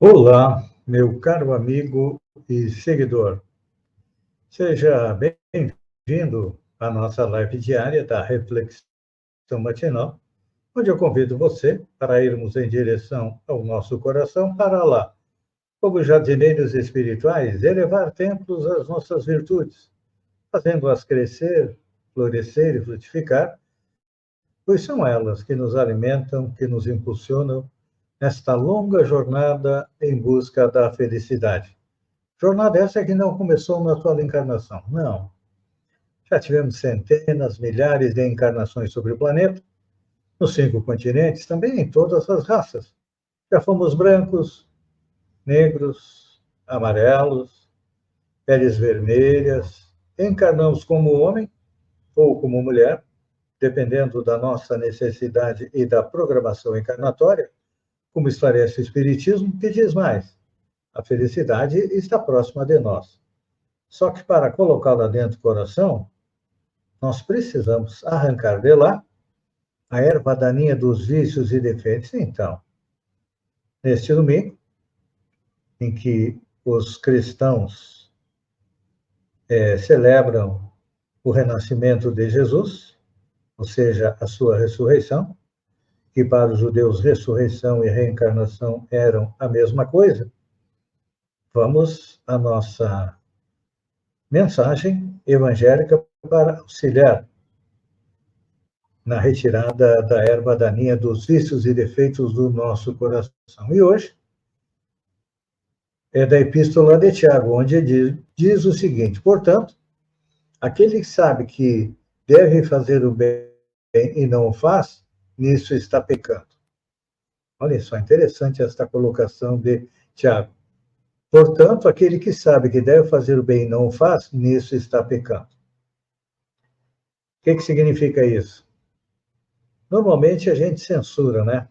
Olá, meu caro amigo e seguidor. Seja bem-vindo à nossa live diária da Reflexão Matinal, onde eu convido você para irmos em direção ao nosso coração para lá, como jardineiros espirituais, elevar templos às nossas virtudes, fazendo-as crescer, florescer e frutificar, pois são elas que nos alimentam, que nos impulsionam nesta longa jornada em busca da felicidade. Jornada essa que não começou na atual encarnação, não. Já tivemos centenas, milhares de encarnações sobre o planeta, nos 5 continentes, também em todas as raças. Já fomos brancos, negros, amarelos, peles vermelhas, encarnamos como homem ou como mulher, dependendo da nossa necessidade e da programação encarnatória, como esclarece o Espiritismo, que diz mais: a felicidade está próxima de nós. Só que para colocá-la dentro do coração, nós precisamos arrancar de lá a erva daninha dos vícios e defeitos. Então, neste domingo, em que os cristãos celebram o renascimento de Jesus, ou seja, a sua ressurreição, que para os judeus ressurreição e reencarnação eram a mesma coisa, vamos à nossa mensagem evangélica para auxiliar na retirada da erva daninha dos vícios e defeitos do nosso coração. E hoje é da Epístola de Tiago, onde diz o seguinte: portanto, aquele que sabe que deve fazer o bem e não o faz, nisso está pecando. Olha só, interessante esta colocação de Tiago. Portanto, aquele que sabe que deve fazer o bem e não o faz, nisso está pecando. O que significa isso? Normalmente a gente censura, né?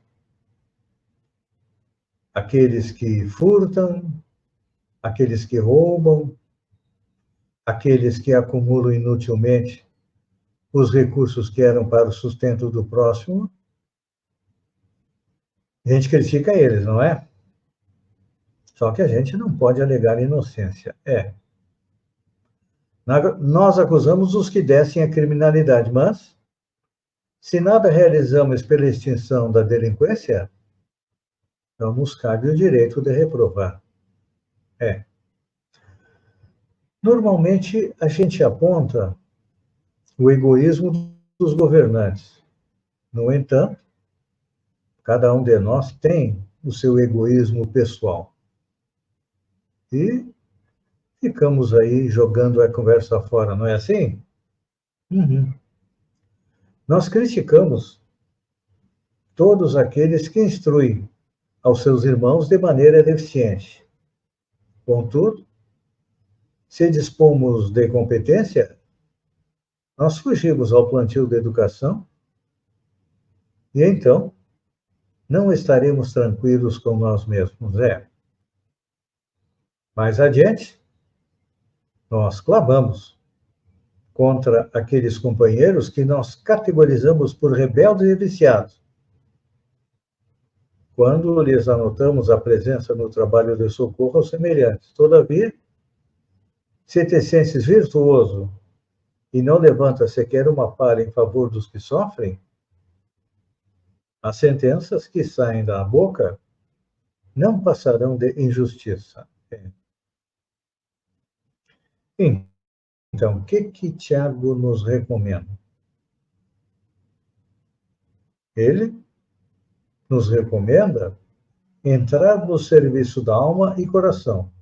Aqueles que furtam, aqueles que roubam, aqueles que acumulam inutilmente os recursos que eram para o sustento do próximo. A gente critica eles, não é? Só que a gente não pode alegar inocência. Nós acusamos os que descem a criminalidade, mas se nada realizamos pela extinção da delinquência, não nos cabe o direito de reprovar. Normalmente, a gente aponta o egoísmo dos governantes. No entanto, cada um de nós tem o seu egoísmo pessoal. E ficamos aí jogando a conversa fora, não é assim? Uhum. Nós criticamos todos aqueles que instruem aos seus irmãos de maneira deficiente. Contudo, se dispomos de competência, nós fugimos ao plantio da educação e então não estaremos tranquilos com nós mesmos. Mais adiante, nós clamamos contra aqueles companheiros que nós categorizamos por rebeldes e viciados. Quando lhes anotamos a presença no trabalho de socorro aos semelhantes. Todavia, se te sentes virtuoso e não levanta sequer uma palha em favor dos que sofrem, as sentenças que saem da boca não passarão de injustiça. Então, o que Tiago nos recomenda? Ele nos recomenda entrar no serviço da alma e coração,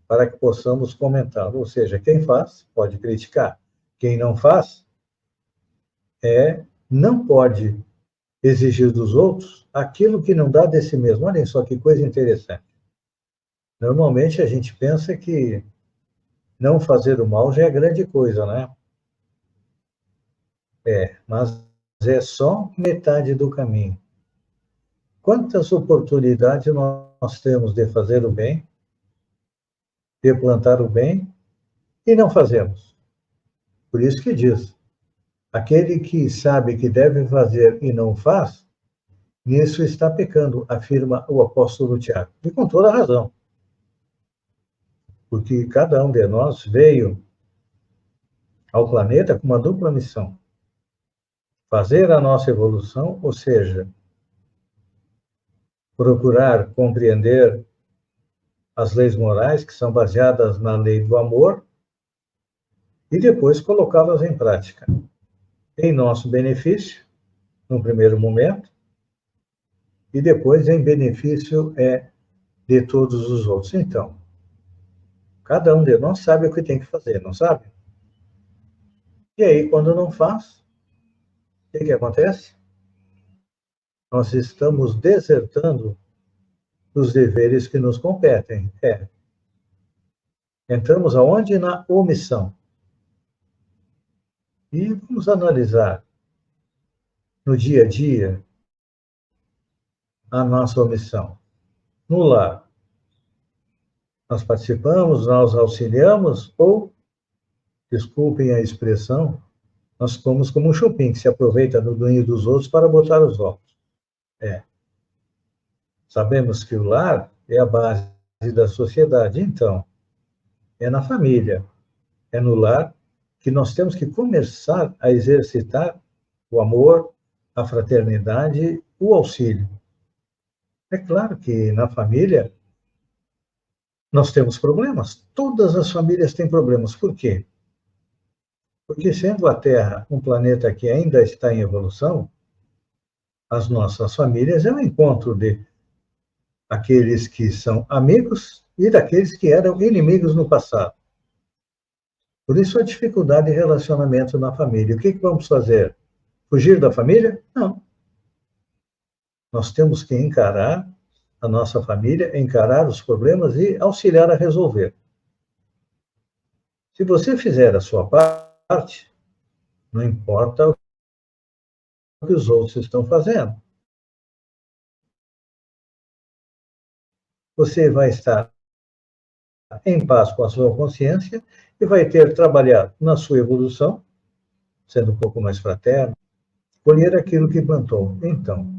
para que possamos comentar. Ou seja, quem faz pode criticar, quem não faz não pode exigir dos outros aquilo que não dá de si mesmo. Olhem só que coisa interessante. Normalmente a gente pensa que não fazer o mal já é grande coisa, né? Mas é só metade do caminho. Quantas oportunidades nós temos de fazer o bem, de plantar o bem, e não fazemos? Por isso que diz: aquele que sabe que deve fazer e não faz, Nisso está pecando, afirma o apóstolo Tiago. E com toda razão. Porque cada um de nós veio ao planeta com uma dupla missão: fazer a nossa evolução, ou seja, procurar compreender as leis morais que são baseadas na lei do amor e depois colocá-las em prática, em nosso benefício, no primeiro momento, e depois em benefício de todos os outros. Então, cada um de nós sabe o que tem que fazer, não sabe? E aí, quando não faz, o que acontece? Nós estamos desertando dos deveres que nos competem. Entramos aonde? Na omissão. E vamos analisar no dia a dia a nossa omissão. No lar, nós participamos, nós auxiliamos ou, desculpem a expressão, nós somos como um chupim que se aproveita do doinho dos outros para botar os ovos. Sabemos que o lar é a base da sociedade, então, é na família, é no lar que nós temos que começar a exercitar o amor, a fraternidade, o auxílio. É claro que na família nós temos problemas, todas as famílias têm problemas. Por quê? Porque sendo a Terra um planeta que ainda está em evolução, as nossas famílias é um encontro de aqueles que são amigos e daqueles que eram inimigos no passado. Por isso a dificuldade de relacionamento na família. O que vamos fazer? Fugir da família? Não. Nós temos que encarar a nossa família, encarar os problemas e auxiliar a resolver. Se você fizer a sua parte, não importa o que os outros estão fazendo. Você vai estar em paz com a sua consciência e vai ter trabalhado na sua evolução, sendo um pouco mais fraterno, colher aquilo que plantou. Então,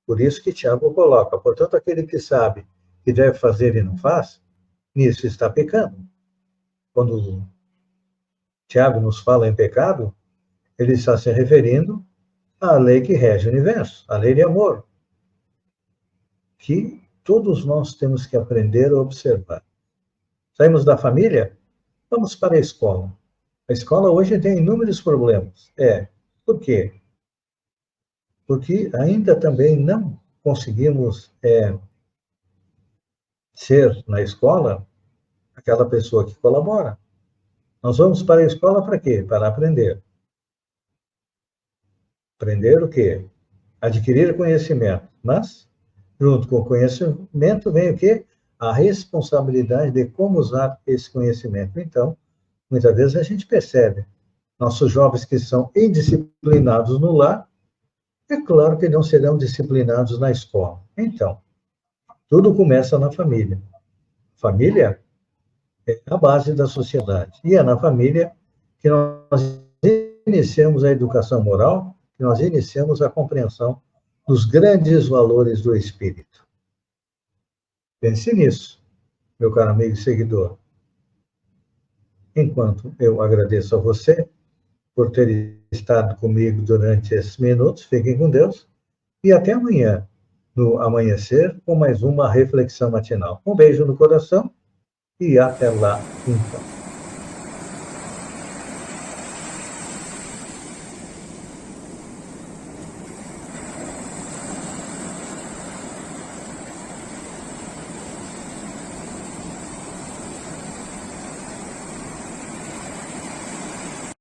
por isso que Tiago coloca, portanto, aquele que sabe que deve fazer e não faz, nisso está pecando. Quando Tiago nos fala em pecado, ele está se referindo à lei que rege o universo, a lei de amor, que todos nós temos que aprender a observar. Saímos da família, vamos para a escola. A escola hoje tem inúmeros problemas. Por quê? Porque ainda também não conseguimos ser, na escola, aquela pessoa que colabora. Nós vamos para a escola para quê? Para aprender. Aprender o quê? Adquirir conhecimento. Mas, junto com o conhecimento, vem o quê? A responsabilidade de como usar esse conhecimento. Então, muitas vezes a gente percebe nossos jovens que são indisciplinados no lar, é claro que não serão disciplinados na escola. Então, tudo começa na família. Família é a base da sociedade. E é na família que nós iniciamos a educação moral, que nós iniciamos a compreensão dos grandes valores do espírito. Pense nisso, meu caro amigo e seguidor. Enquanto eu agradeço a você por ter estado comigo durante esses minutos, fiquem com Deus e até amanhã, no amanhecer, com mais uma reflexão matinal. Um beijo no coração e até lá, então.